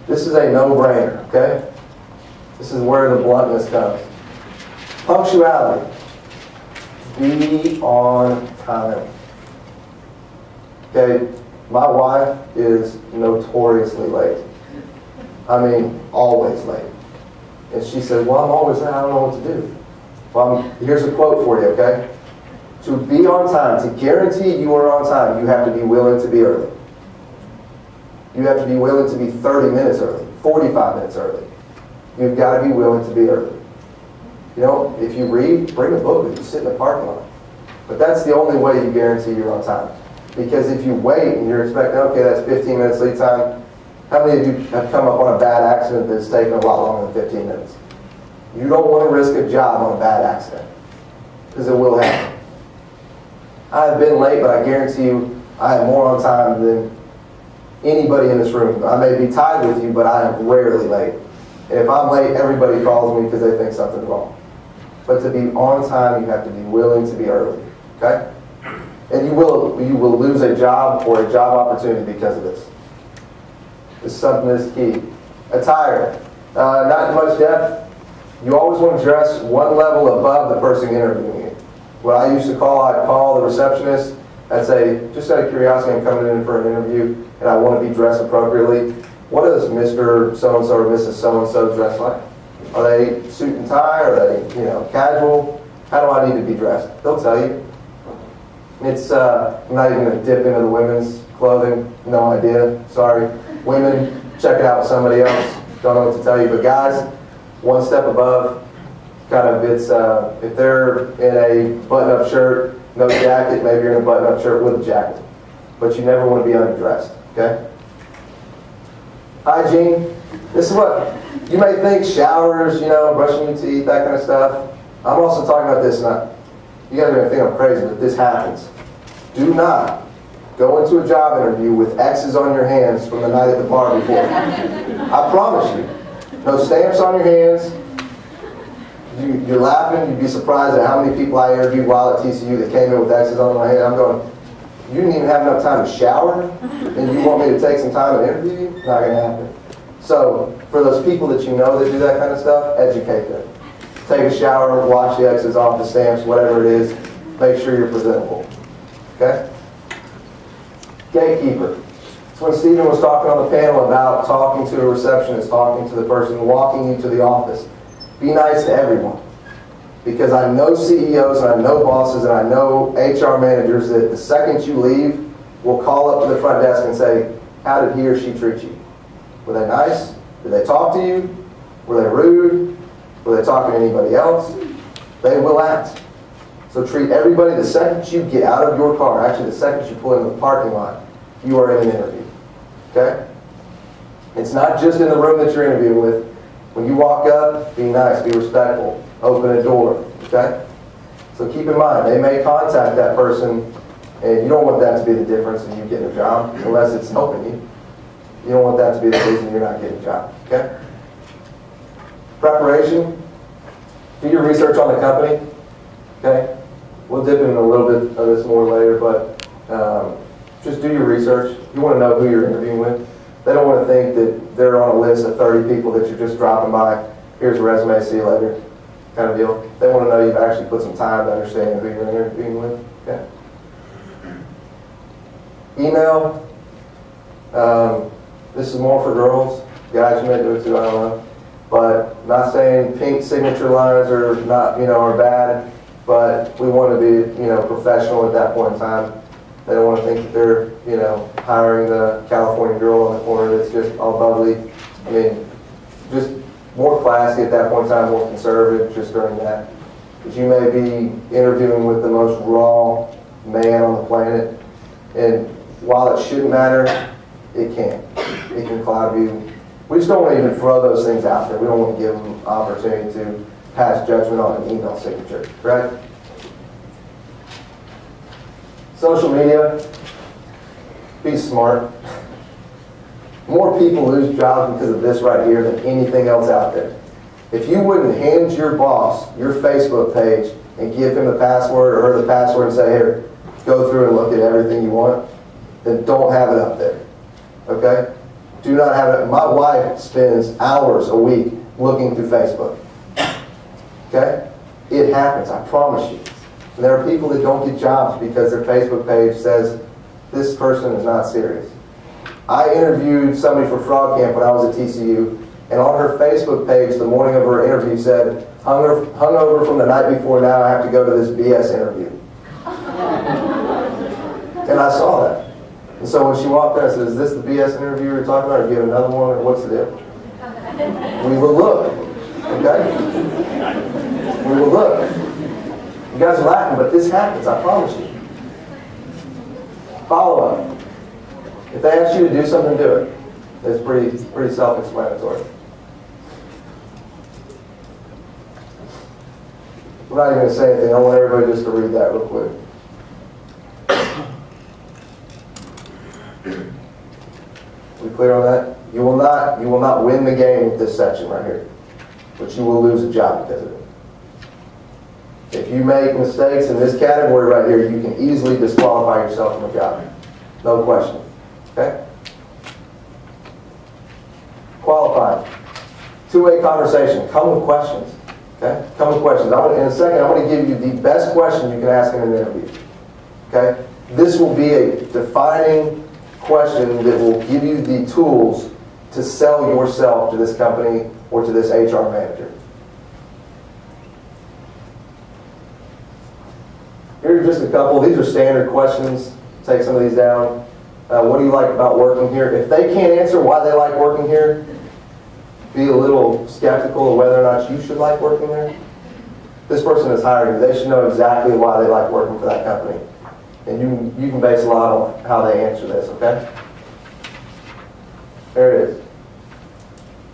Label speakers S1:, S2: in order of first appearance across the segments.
S1: This is a no-brainer, okay? This is where the bluntness comes. Punctuality. Be on time. Okay, my wife is notoriously late. I mean, always late. And she said, well, I'm always late, I don't know what to do. Well, here's a quote for you, okay? To be on time, to guarantee you are on time, you have to be willing to be early. You have to be willing to be 30 minutes early, 45 minutes early. You've got to be willing to be early. You know, if you read, bring a book with you, sit in the parking lot. But that's the only way you guarantee you're on time. Because if you wait and you're expecting, okay, that's 15 minutes lead time, how many of you have come up on a bad accident that's taken a lot longer than 15 minutes? You don't want to risk a job on a bad accident, because it will happen. I have been late, but I guarantee you I am more on time than anybody in this room. I may be tied with you, but I am rarely late. And if I'm late, everybody calls me because they think something's wrong. But to be on time, you have to be willing to be early, okay? And you will lose a job or a job opportunity because of this. This is something that's key. Attire, not much depth. You always want to dress one level above the person interviewing you. What I used to call, I'd call the receptionist. I'd say, just out of curiosity, I'm coming in for an interview and I want to be dressed appropriately. What does Mr. So-and-so or Mrs. So-and-so dress like? Are they suit and tie? Are they, casual? How do I need to be dressed? They'll tell you. It's, I'm not even going to dip into the women's clothing. No idea. Sorry. Women, check it out with somebody else. Don't know what to tell you. But guys, one step above, kind of, it's, if they're in a button-up shirt, no jacket, maybe you're in a button-up shirt with a jacket. But you never want to be underdressed, okay? Hygiene. This is what, you may think showers, brushing your teeth, that kind of stuff. I'm also talking about this, you guys are going to think I'm crazy, but this happens. Do not go into a job interview with X's on your hands from the night at the bar before. I promise you. No stamps on your hands. You're laughing. You'd be surprised at how many people I interviewed while at TCU that came in with X's on my hand. I'm going, you didn't even have enough time to shower, and you want me to take some time and interview you? Not going to happen. So, for those people that you know that do that kind of stuff, educate them. Take a shower, wash the X's off the stamps, whatever it is. Make sure you're presentable. Okay? Gatekeeper. It's when Stephen was talking on the panel about talking to a receptionist, talking to the person walking you to the office. Be nice to everyone. Because I know CEOs and I know bosses and I know HR managers that the second you leave will call up to the front desk and say, how did he or she treat you? Were they nice? Did they talk to you? Were they rude? Were they talking to anybody else? They will ask. So treat everybody the second you get out of your car, actually the second you pull into the parking lot, you are in an interview. Okay? It's not just in the room that you're interviewing with. When you walk up, be nice, be respectful, open a door. Okay? So keep in mind, they may contact that person, and you don't want that to be the difference in you getting a job, unless it's helping you. You don't want that to be the reason you're not getting a job. Okay? Preparation. Do your research on the company. Okay? We'll dip into a little bit of this more later, but just do your research. You want to know who you're interviewing with. They don't want to think that they're on a list of 30 people that you're just dropping by. Here's a resume, see you later, kind of deal. They want to know you've actually put some time to understand who you're interviewing with. Okay? Email. This is more for girls. Guys, you may do it too, I don't know. But not saying pink signature lines are not, are bad, but we want to be, professional at that point in time. They don't want to think that they're, hiring the California girl on the corner that's just all bubbly. I mean, just more classy at that point in time, more conservative just during that. But you may be interviewing with the most raw man on the planet, and while it shouldn't matter, it can. It can cloud you. We just don't want to even throw those things out there. We don't want to give them opportunity to pass judgment on an email signature, right? Social media, be smart. More people lose jobs because of this right here than anything else out there. If you wouldn't hand your boss your Facebook page and give him the password or her the password and say, here, go through and look at everything you want, then don't have it up there. Okay? Do not have it. My wife spends hours a week looking through Facebook. Okay? It happens, I promise you. And there are people that don't get jobs because their Facebook page says, this person is not serious. I interviewed somebody for Frog Camp when I was at TCU, and on her Facebook page the morning of her interview said, hungover from the night before, now I have to go to this BS interview. And I saw that. And so when she walked in, I said, is this the BS interview you're talking about, or do you have another one, or what's the deal? We will look, okay? We will look. You guys are laughing, but this happens, I promise you. Follow up. If they ask you to do something, do it. It's pretty self-explanatory. I'm not even going to say anything. I want everybody just to read that real quick. We clear on that? You will not win the game with this section right here, but you will lose a job because of it. If you make mistakes in this category right here, you can easily disqualify yourself from a job. No question. Okay? Qualifying. Two-way conversation. Come with questions. Okay? Come with questions. In a second, I'm going to give you the best question you can ask in an interview. Okay? This will be a defining question that will give you the tools to sell yourself to this company or to this HR manager. Here are just a couple. These are standard questions. Take some of these down. What do you like about working here? If they can't answer why they like working here, be a little skeptical of whether or not you should like working there. This person is hiring you. They should know exactly why they like working for that company. And you can base a lot on how they answer this, okay? There it is.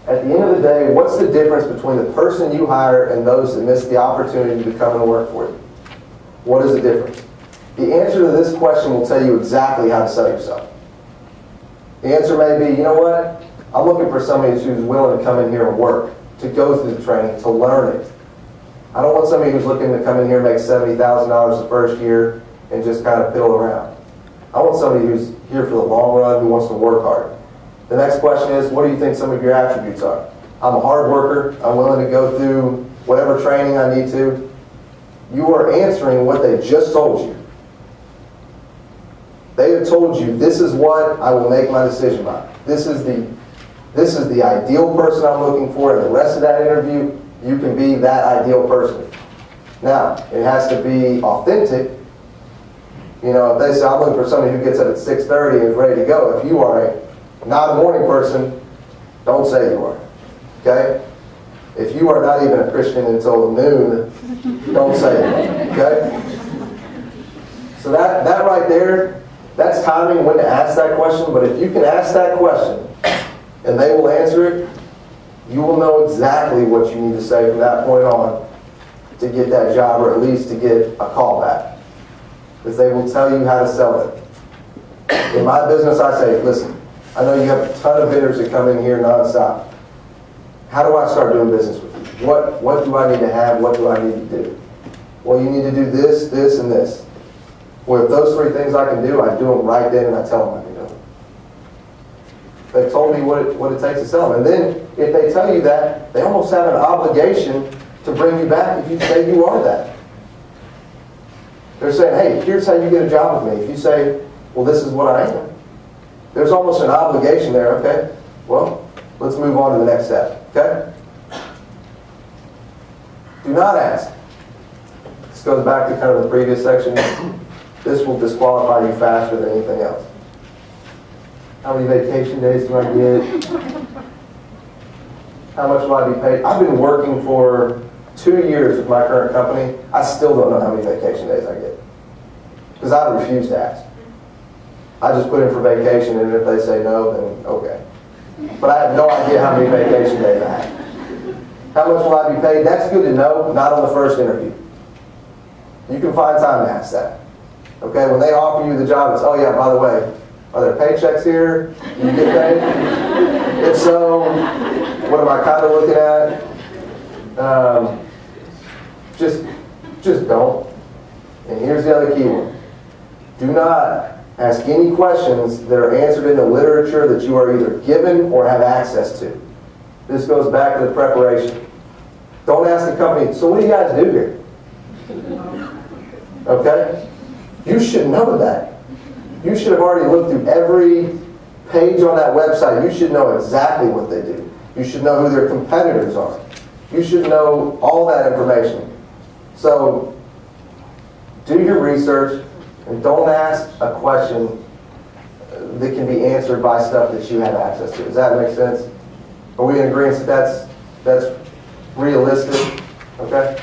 S1: At the end of the day, what's the difference between the person you hire and those that miss the opportunity to come and work for you? What is the difference? The answer to this question will tell you exactly how to sell yourself. The answer may be, you know what? I'm looking for somebody who's willing to come in here and work, to go through the training, to learn it. I don't want somebody who's looking to come in here and make $70,000 the first year and just kind of piddle around. I want somebody who's here for the long run, who wants to work hard. The next question is, what do you think some of your attributes are? I'm a hard worker. I'm willing to go through whatever training I need to. You are answering what they just told you. They have told you, this is what I will make my decision by. This is the ideal person I'm looking for. And the rest of that interview, you can be that ideal person. Now, it has to be authentic. You know, if they say, I'm looking for somebody who gets up at 6:30 and is ready to go. If you are not a morning person, don't say you are. Okay? If you are not even a Christian until noon, don't say it. Okay? So that right there, that's timing when to ask that question. But if you can ask that question and they will answer it, you will know exactly what you need to say from that point on to get that job, or at least to get a call back. Because they will tell you how to sell it. In my business, I say, listen, I know you have a ton of vendors that come in here nonstop. How do I start doing business with you? What do I need to have? What do I need to do? Well, you need to do this, this, and this. Well, if those three things I can do, I do them right then and I tell them I can do them. They've told me what it takes to sell them. And then, if they tell you that, they almost have an obligation to bring you back if you say you are that. They're saying, hey, here's how you get a job with me. If you say, well, this is what I am. There's almost an obligation there, okay? Well, let's move on to the next step, okay? Do not ask. This goes back to kind of the previous section. This will disqualify you faster than anything else. How many vacation days do I get? How much will I be paid? I've been working for 2 years with my current company. I still don't know how many vacation days I get. Because I refuse to ask. I just put in for vacation, and if they say no, then okay. But I have no idea how many vacation days I have. How much will I be paid? That's good to know, not on the first interview. You can find time to ask that. Okay, when they offer you the job, it's, oh yeah, by the way, are there paychecks here? Do you get paid? If so, what am I kind of looking at? Just don't. And here's the other key one. Do not Ask any questions that are answered in the literature that you are either given or have access to. This goes back to the preparation. Don't ask the company, so what do you guys do here? Okay? You should know that. You should have already looked through every page on that website. You should know exactly what they do. You should know who their competitors are. You should know all that information. So, do your research and don't ask a question that can be answered by stuff that you have access to. Does that make sense? Are we in agreement that that's realistic? Okay?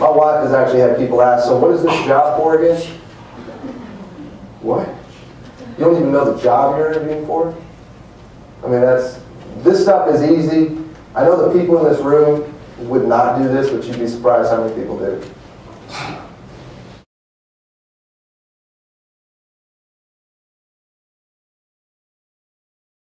S1: My wife has actually had people ask, so what is this job for again? What? You don't even know the job you're interviewing for? I mean, this stuff is easy. I know the people in this room would not do this, but you'd be surprised how many people do.